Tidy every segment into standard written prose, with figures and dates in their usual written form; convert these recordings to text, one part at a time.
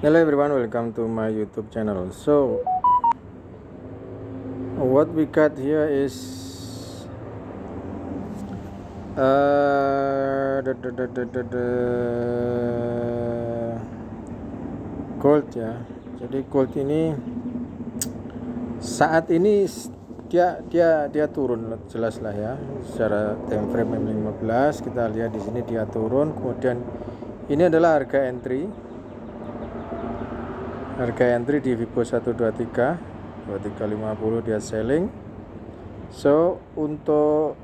Hello everyone, welcome to my YouTube channel. So what we got here is gold ya. Jadi gold ini saat ini dia turun jelas lah ya. Secara time frame 15 kita lihat di sini dia turun. Kemudian ini adalah harga entry. Harga entry di Vibo 123 2350 dia selling. So untuk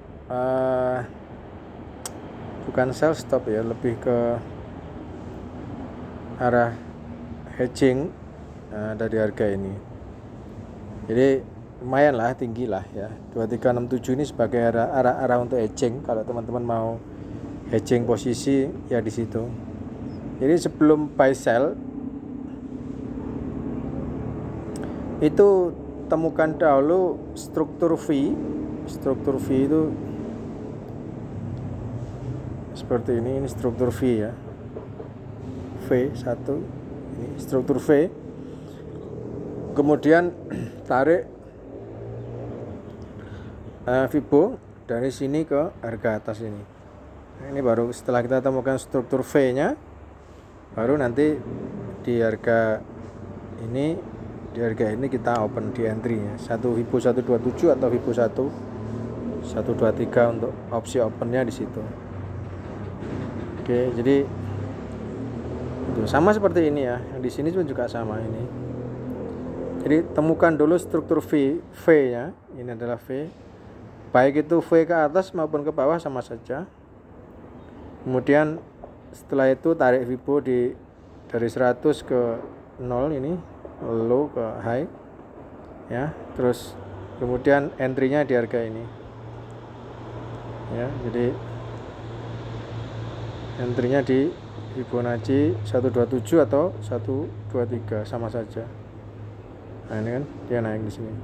bukan sell stop ya, lebih ke arah hedging dari harga ini. Jadi lumayan lah, tinggi lah ya. 2367 ini sebagai arah untuk hedging. Kalau teman-teman mau hedging posisi ya di situ. Jadi sebelum buy sell itu temukan dahulu struktur V. Struktur V itu seperti ini struktur V ya, V1 ini struktur V. Kemudian tarik Vibo dari sini ke harga atas ini. Nah, ini baru setelah kita temukan struktur V nya, baru nanti di harga ini kita open di entry ya, satu Vibo 127 atau Vibo 123 untuk opsi opennya di situ. Oke, jadi itu sama seperti ini ya, yang di sini juga sama ini. Jadi temukan dulu struktur V nya, ini adalah V, baik itu V ke atas maupun ke bawah sama saja. Kemudian setelah itu tarik Vibo dari 100 ke 0 ini, low ke high ya, terus kemudian entry-nya di harga ini ya. Jadi entry-nya di Fibonacci 127 atau 123 sama saja. Nah ini kan dia naik di sini.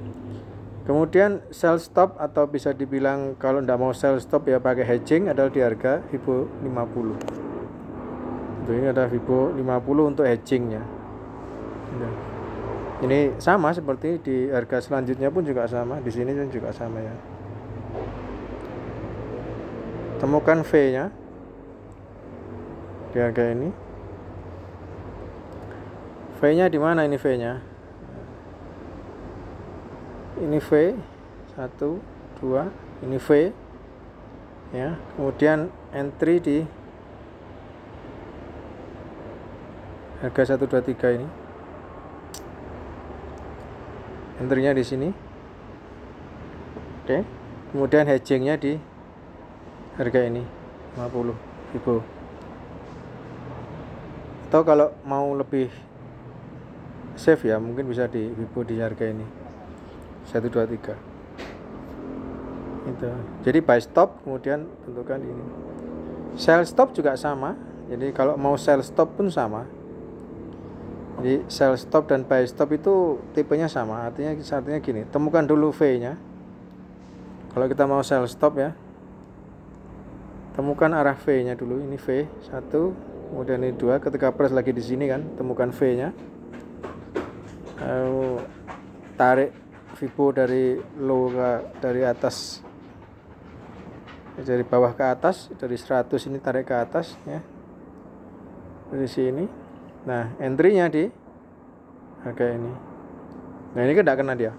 Kemudian sell stop atau bisa dibilang kalau tidak mau sell stop ya pakai hedging adalah di harga Vibo 50. Itu ini ada Vibo 50 untuk hedgingnya. Ini sama seperti di harga selanjutnya pun juga sama, di sini pun juga sama ya. Temukan V-nya di harga ini. V-nya di mana ini V-nya? Ini V 1 2, ini V ya. Kemudian entry di harga 123 ini. Entry-nya di sini. Oke. Kemudian hedging-nya di harga ini 50 Vibo. Atau kalau mau lebih safe ya, mungkin bisa di Vibo di harga ini 123. Itu. Jadi buy stop kemudian tentukan ini. Sell stop juga sama. Jadi kalau mau sell stop pun sama. Jadi sell stop dan buy stop itu tipenya sama, artinya gini, temukan dulu V-nya. Kalau kita mau sell stop ya, temukan arah V-nya dulu. Ini V1, kemudian ini 2. Ketika press lagi di sini kan, temukan V-nya. Tarik Vibo dari low dari atas, dari bawah ke atas, dari 100 ini tarik ke atas ya, dari sini. Nah, entry-nya di harga ini. Nah, ini kan tidak kena dia.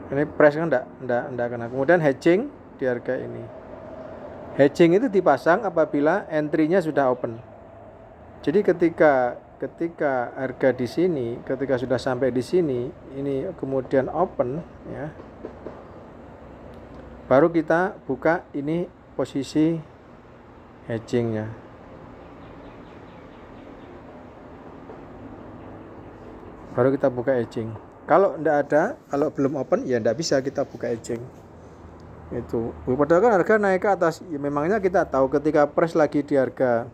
Ini price kan tidak kena. Kemudian hedging di harga ini. Hedging itu dipasang apabila entry-nya sudah open. Jadi ketika harga di sini, ketika sudah sampai di sini, ini kemudian open ya, baru kita buka ini posisi hedgingnya. Baru kita buka hedging. Kalau tidak ada, kalau belum open ya tidak bisa kita buka hedging. Itu. Padahal kan harga naik ke atas. Ya memangnya kita tahu ketika press lagi di harga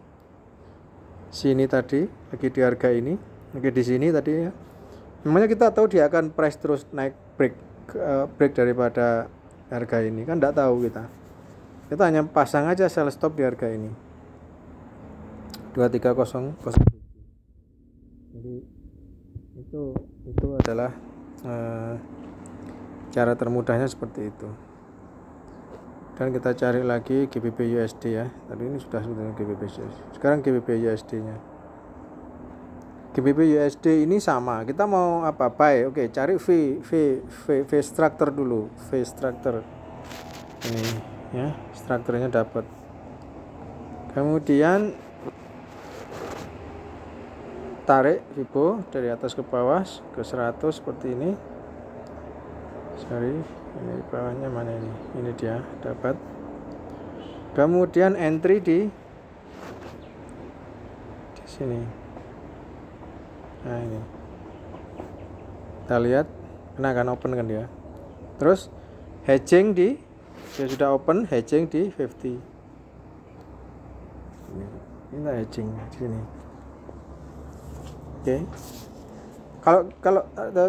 sini tadi, lagi di harga ini, lagi di sini tadi ya. Memangnya kita tahu dia akan price terus naik break daripada harga ini, kan tidak tahu kita. Kita hanya pasang aja sell stop di harga ini 23007. Itu adalah cara termudahnya seperti itu. Dan kita cari lagi GBP USD ya. Tadi ini sudah sebetulnya GBP USD. Sekarang GBP USD nya. GBP USD ini sama. Kita mau apa? Buy. Oke, cari V structure dulu. V structure. Ini ya, strukturnya dapat. Kemudian tarik Fibo dari atas ke bawah ke 100 seperti ini. Sorry, ini bawahnya mana ini? Ini dia dapat. Kemudian entry di sini. Nah ini. Kita lihat, kena akan open kan dia. Terus hedging dia sudah open, hedging di 50. Ini hedging di sini. Oke.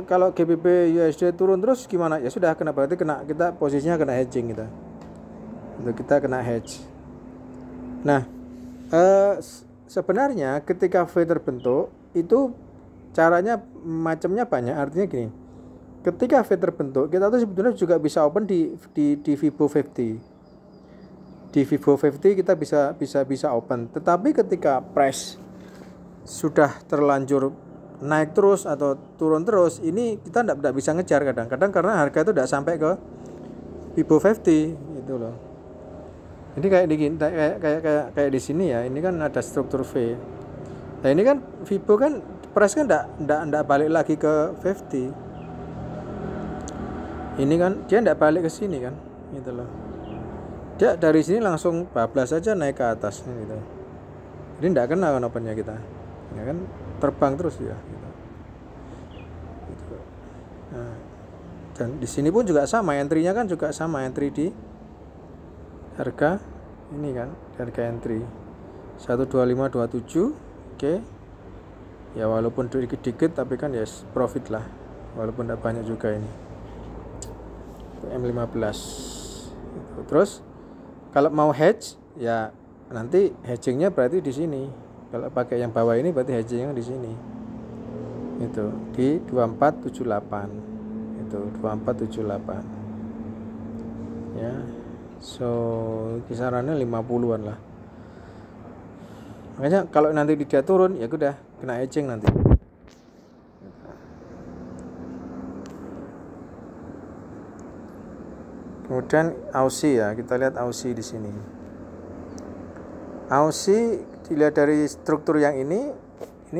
Kalau GBP USD turun terus gimana? Ya sudah, berarti kita posisinya kena hedging kita. Untuk kita kena hedge. Nah, sebenarnya ketika V terbentuk itu caranya macamnya banyak. Artinya gini. Ketika V terbentuk, kita tuh sebetulnya juga bisa open di Fibo 50. Di Fibo 50 kita bisa open. Tetapi ketika price sudah terlanjur naik terus atau turun terus, ini kita tidak bisa ngejar kadang-kadang karena harga itu tidak sampai ke Fibo 50 gitu loh. Jadi kayak di sini ya, ini kan ada struktur V. Nah ini kan Fibo kan price kan tidak balik lagi ke 50. Ini kan dia tidak balik ke sini kan, gitu loh. Dia dari sini langsung bablas saja naik ke atas gitu. Jadi tidak kena kan opennya kita. Ya kan terbang terus ya gitu. Nah, dan di sini pun juga sama, entry-nya kan juga sama, entry di harga ini kan, harga entry 12527. Oke. Ya walaupun dikit-dikit tapi kan ya profit lah, walaupun tidak banyak juga ini. M15 gitu. Terus kalau mau hedge ya nanti hedgingnya berarti di sini. Kalau pakai yang bawah ini berarti hedgingnya di sini. Itu di 2478. Itu 2478. Ya. So kisarannya 50-an lah. Makanya kalau nanti dia turun ya udah kena hedging nanti. Kemudian Aussie ya, kita lihat Aussie di sini. Aussie dilihat dari struktur yang ini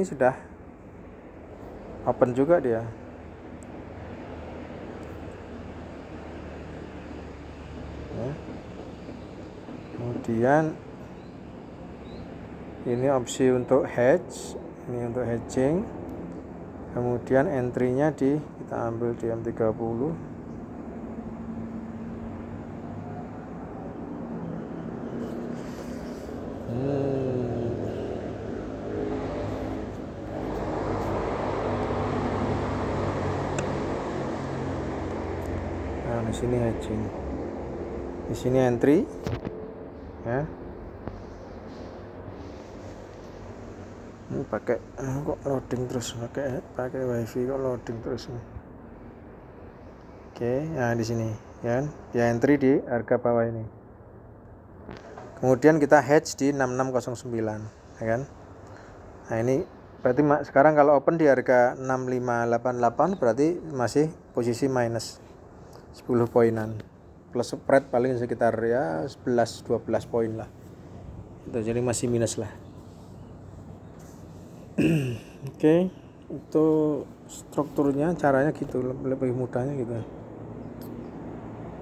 sudah open juga dia. Ya. Kemudian ini opsi untuk hedge, ini untuk hedging. Kemudian entry-nya kita ambil di M30. Nah, di sini hedging. Di sini entry. Ya. Ini pakai kok loading terus, pakai wifi kok loading terus. Oke, nah di sini ya kan, dia entry di harga bawah ini. Kemudian kita hedge di 6609, ya kan. Nah, ini berarti sekarang kalau open di harga 6588 berarti masih posisi minus 10 poinan. Plus spread paling sekitar ya 11-12 poin lah. Itu jadi masih minus lah. Oke, itu strukturnya, caranya gitu, lebih mudahnya gitu.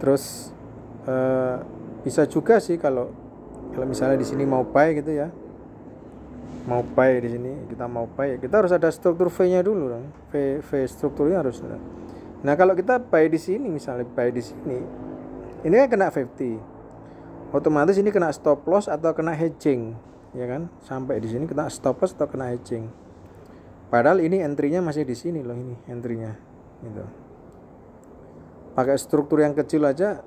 Terus bisa juga sih kalau misalnya di sini mau buy gitu ya, mau buy di sini, kita mau buy, kita harus ada struktur V-nya dulu dong. V strukturnya harus ada. Nah kalau kita buy di sini, misalnya buy di sini, ini kan kena 50, otomatis ini kena stop loss atau kena hedging, ya kan? Sampai di sini kena stop loss atau kena hedging. Padahal ini entry-nya masih di sini loh, ini entry-nya, gitu. Pakai struktur yang kecil aja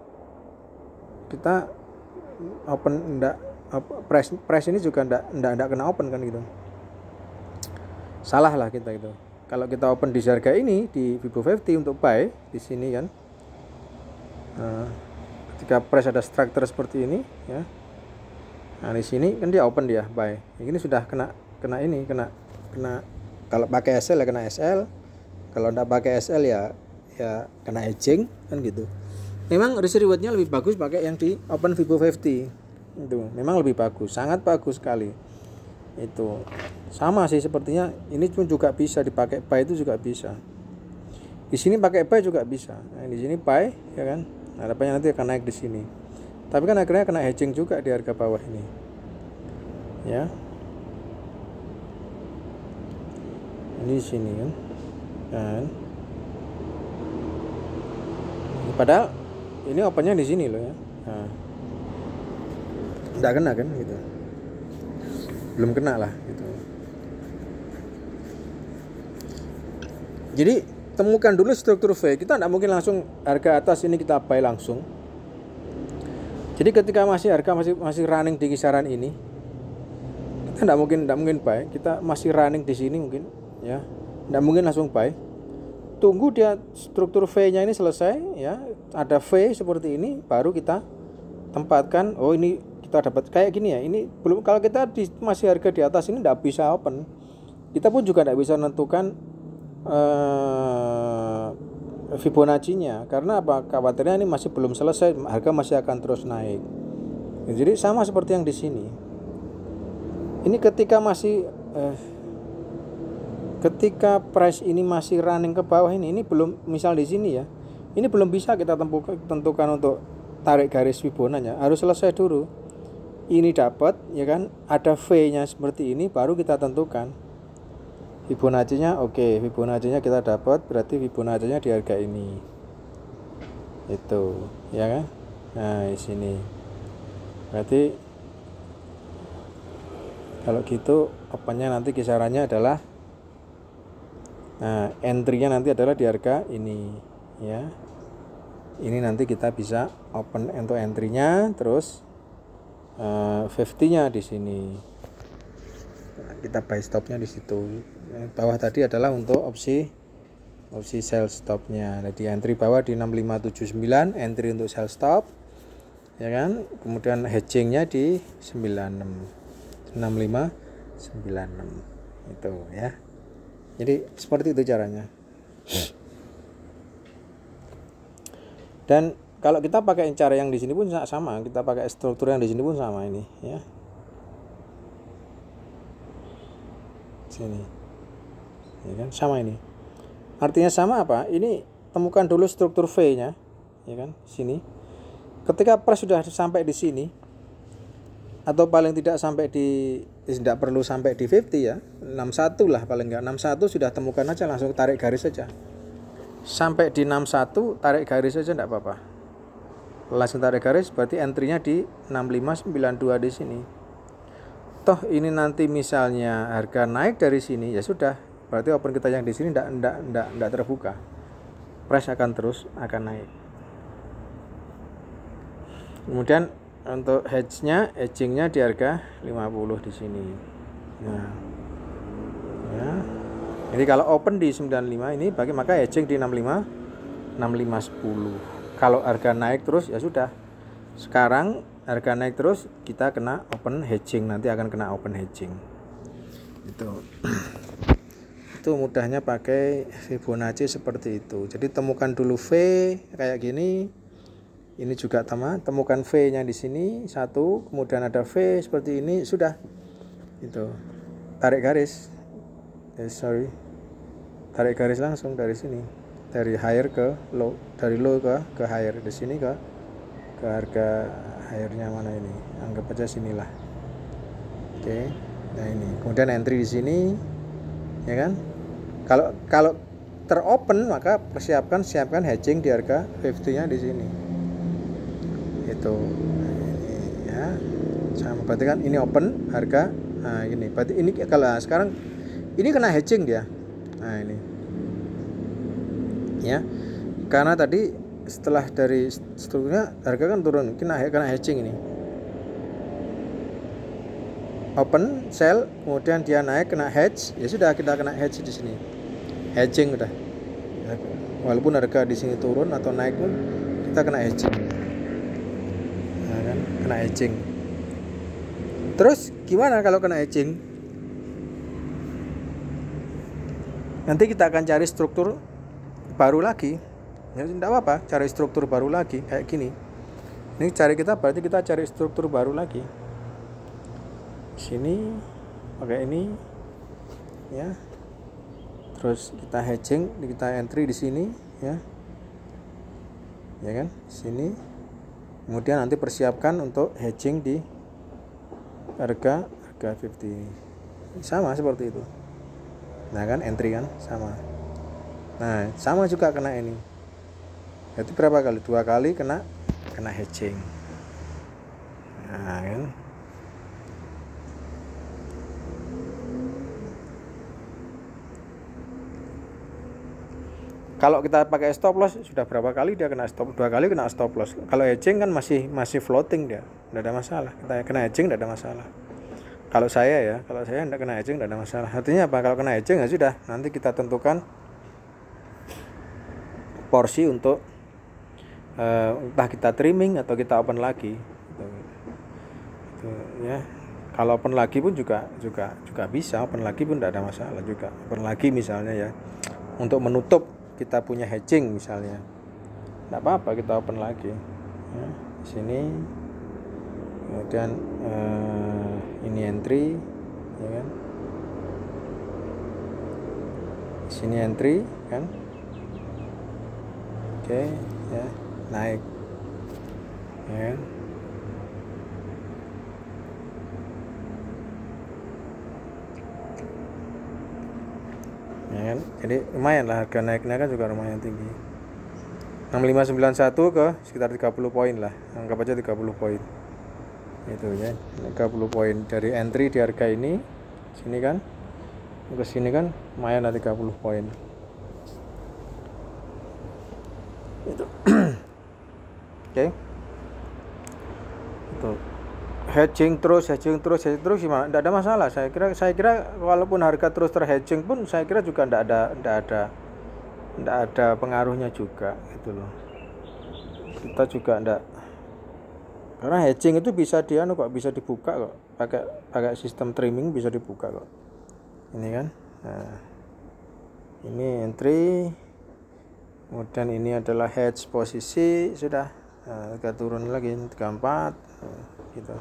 kita open price ini juga enggak kena open kan gitu. Salah lah kita gitu. kalau kita open di harga ini di Vibo 50 untuk buy di sini kan, ketika price ada structure seperti ini ya, nah di sini kan dia open dia buy, ini sudah kena kalau pakai SL ya kena SL, kalau tidak pakai SL ya kena hedging kan gitu. Memang risk rewardnya lebih bagus pakai yang di open Vibo 50 itu, memang lebih bagus, sangat bagus sekali. Itu sama sih sepertinya, ini pun juga bisa dipakai buy, itu juga bisa. Di sini pakai buy juga bisa. Nah, di sini buy ya kan. Harapannya nanti akan naik di sini. Tapi kan akhirnya kena hedging juga di harga bawah ini. Ya. Ini di sini kan. Dan padahal ini opennya di sini loh ya. Nah. Enggak kena kan gitu. Belum kena lah gitu. Jadi temukan dulu struktur V. Kita tidak mungkin langsung harga atas ini kita buy langsung. Jadi ketika harga masih running di kisaran ini, kita tidak mungkin buy. Kita masih running di sini mungkin ya. Tidak mungkin langsung buy. Tunggu dia struktur V-nya ini selesai ya, ada V seperti ini, baru kita tempatkan. Oh ini kita dapat kayak gini ya. Ini belum, kalau kita masih harga di atas ini tidak bisa open. Kita pun juga tidak bisa menentukan Fibonacci-nya, karena apa? Khawatirnya ini masih belum selesai, harga masih akan terus naik. Jadi sama seperti yang di sini. Ini ketika price ini masih running ke bawah ini belum, misal di sini ya, ini belum bisa kita tentukan untuk tarik garis Fibonacci-nya, harus selesai dulu. Ini dapat ya kan, ada V-nya seperti ini, baru kita tentukan Fibonacci-nya. Oke, Fibonacci-nya kita dapat, berarti Fibonacci-nya di harga ini. Itu, ya kan? Nah, di sini. Berarti kalau gitu opennya nanti kisarannya adalah, nah, entry-nya nanti adalah di harga ini, ya. Ini nanti kita bisa open untuk entry-nya, terus 50-nya di sini. Nah, kita buy stop-nya di situ. Bawah tadi adalah untuk opsi sell stop-nya. Jadi entry bawah di 6579, entry untuk sell stop, ya kan? Kemudian hedging-nya di 6596 itu ya. Jadi seperti itu caranya. Dan kalau kita pakai cara yang di sini pun sama, kita pakai struktur yang di sini pun sama ini ya. Sini. Ya kan, sama ini. Artinya sama apa? Ini temukan dulu struktur V-nya, ya kan? Sini. Ketika price sudah sampai di sini, atau paling tidak sampai tidak perlu sampai di 50 ya, 61 lah paling enggak, 61 sudah temukan aja, langsung tarik garis saja. Sampai di 61 tarik garis saja enggak apa-apa. Langsung tarik garis, berarti entry-nya di 6592 di sini. Toh ini nanti misalnya harga naik dari sini, ya sudah, berarti open kita yang di sini enggak terbuka. Price akan naik. Kemudian untuk hedging-nya di harga 50 di sini. Nah. Ya. Jadi kalau open di 95 ini maka hedging di 65 10. Kalau harga naik terus ya sudah. Sekarang harga naik terus, kita kena open hedging, nanti akan kena open hedging. Itu mudahnya pakai Fibonacci seperti itu. Jadi temukan dulu V kayak gini. Ini juga temukan V-nya di sini satu, kemudian ada V seperti ini, sudah. Itu. Tarik garis. Tarik garis langsung dari sini. Dari higher ke low, dari low ke higher, di sini ke harga higher-nya mana ini? Anggap aja sinilah. Oke. Nah, ini. Kemudian entry di sini. Ya kan? Kalau teropen maka siapkan hedging di harga 50-nya di sini. Itu ini ya. Sama, berarti kan ini open harga. Nah, ini. Berarti ini kalau sekarang ini kena hedging dia. Nah, ini. Ya, karena tadi setelah dari strukturnya harga kan turun, kena hedging ini. Open, sell, kemudian dia naik kena hedge, ya sudah kita kena hedge di sini. hedging udah. Walaupun harga di sini turun atau naik pun kita kena hedging. Nah, kan kena hedging. Terus gimana kalau kena hedging? Nanti kita akan cari struktur baru lagi. Ya tidak apa-apa, cari struktur baru lagi kayak gini. Ini berarti kita cari struktur baru lagi. Sini pakai ini ya. Terus kita hedging, kita entry di sini ya. Ya kan? Sini. Kemudian nanti persiapkan untuk hedging di harga 50. Sama seperti itu. Nah kan entry kan sama. Nah, sama juga kena ini. Itu berapa kali? 2 kali kena hedging. Nah, kan. Kalau kita pakai stop loss sudah berapa kali dia kena stop? 2 kali kena stop loss. Kalau hedging kan masih floating dia, tidak ada masalah. Kita kena hedging tidak ada masalah. Kalau saya tidak kena hedging tidak ada masalah. Artinya apa? Kalau kena hedging ya sudah, nanti kita tentukan porsi untuk entah kita trimming atau kita open lagi. Gitu, ya. Kalau open lagi pun juga bisa, open lagi pun tidak ada masalah juga. Open lagi misalnya ya, untuk menutup kita punya hedging misalnya, tidak apa-apa kita open lagi ya, sini kemudian ini entry ya kan, sini entry kan, oke ya, naik ya kan. Ya kan? Jadi lumayan lah, harga naiknya kan juga lumayan tinggi. 6591 ke sekitar 30 poin lah, anggap aja 30 poin itu ya, 30 poin dari entry di harga ini sini kan ke sini kan lumayan lah 30 poin itu. Oke. Itu hedging terus gimana? Tidak ada masalah. Saya kira walaupun harga terus terhedging pun saya kira juga tidak ada pengaruhnya juga gitu loh. Kita juga tidak, karena hedging itu bisa bisa dibuka kok, pakai sistem trimming bisa dibuka kok. Ini kan. Nah, ini entry. Kemudian ini adalah hedge posisi sudah. Nah, kita turun lagi 34 gitu.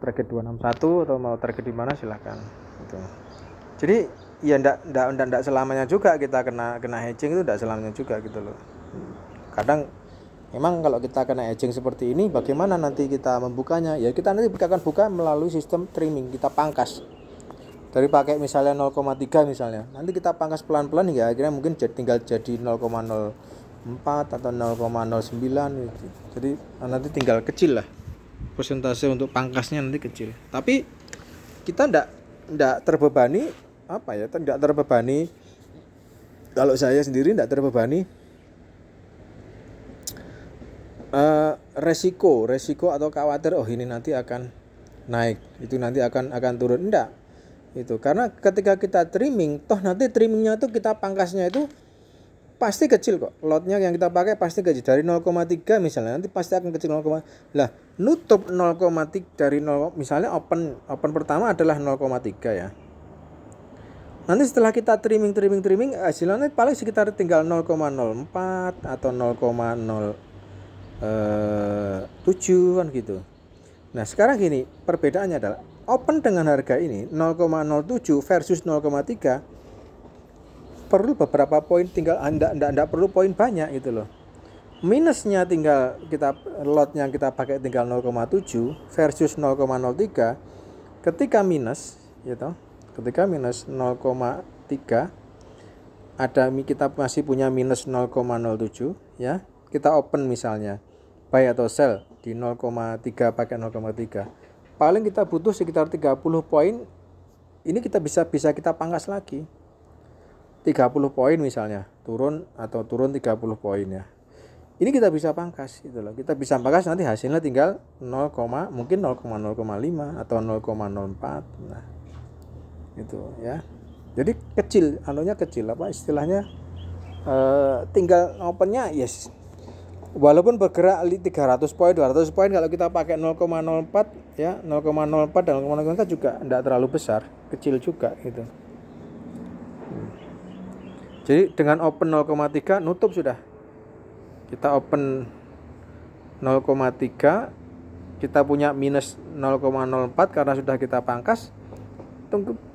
Target 261 atau mau target di mana silahkan gitu. Jadi ya enggak selamanya juga kita kena hedging, itu enggak selamanya juga gitu loh. Kadang memang kalau kita kena hedging seperti ini, bagaimana nanti kita membukanya? Ya kita nanti akan buka melalui sistem trimming, kita pangkas. Dari pakai misalnya 0,3 misalnya, nanti kita pangkas pelan-pelan hingga akhirnya mungkin tinggal jadi 0,04 atau 0,09 gitu. Jadi nanti tinggal kecil lah. Persentase untuk pangkasnya nanti kecil. Tapi kita enggak terbebani tidak terbebani. Kalau saya sendiri tidak terbebani resiko atau khawatir ini nanti akan naik, itu nanti akan turun, enggak. Itu karena ketika kita trimming, toh nanti trimmingnya itu kita pangkasnya itu pasti kecil kok. Lotnya yang kita pakai pasti kecil, dari 0,3 misalnya nanti pasti akan kecil 0, lah nutup 0,3 dari 0, misalnya open pertama adalah 0,3 ya. Nanti setelah kita trimming hasilnya paling sekitar tinggal 0,04 atau 0,07 kan gitu. Nah, sekarang gini, perbedaannya adalah open dengan harga ini 0,07 versus 0,3 perlu beberapa poin, tinggal enggak perlu poin banyak gitu loh. Minusnya tinggal lot yang kita pakai tinggal 0,7 versus 0,03. Ketika minus gitu, ketika minus 0,3 kita masih punya minus 0,07 ya. Kita open misalnya buy atau sell di 0,3 pakai 0,3. Paling kita butuh sekitar 30 poin. Ini kita bisa kita pangkas lagi. 30 poin misalnya, turun 30 poin ya. Ini kita bisa pangkas gitu loh. Kita bisa pangkas, nanti hasilnya tinggal mungkin 0,05 atau 0,04. Nah, gitu ya. Jadi kecil, anunya kecil, apa istilahnya, tinggal opennya yes. Walaupun bergerak 300 poin, 200 poin, kalau kita pakai 0,04 ya, 0,04 dan 0,04 juga tidak terlalu besar, kecil juga gitu. Jadi dengan open 0,3 nutup sudah. Kita open 0,3, kita punya minus 0,04 karena sudah kita pangkas.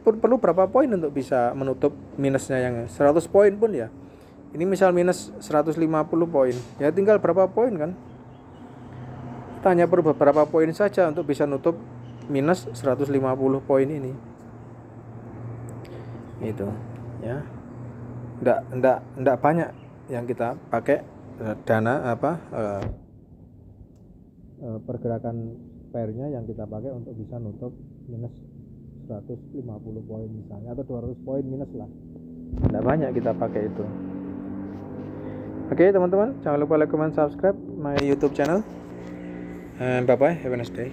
Perlu berapa poin untuk bisa menutup minusnya yang 100 poin pun ya. Ini misal minus 150 poin, ya tinggal berapa poin kan? Kita hanya perlu beberapa poin saja untuk bisa nutup minus 150 poin ini. Itu ya. Nggak banyak yang kita pakai dana pergerakan pairnya yang kita pakai untuk bisa nutup minus 150 poin misalnya, atau 200 poin minus lah. Nggak banyak kita pakai itu. Oke teman-teman, jangan lupa like, comment, subscribe my YouTube channel, and bye bye, have a nice day.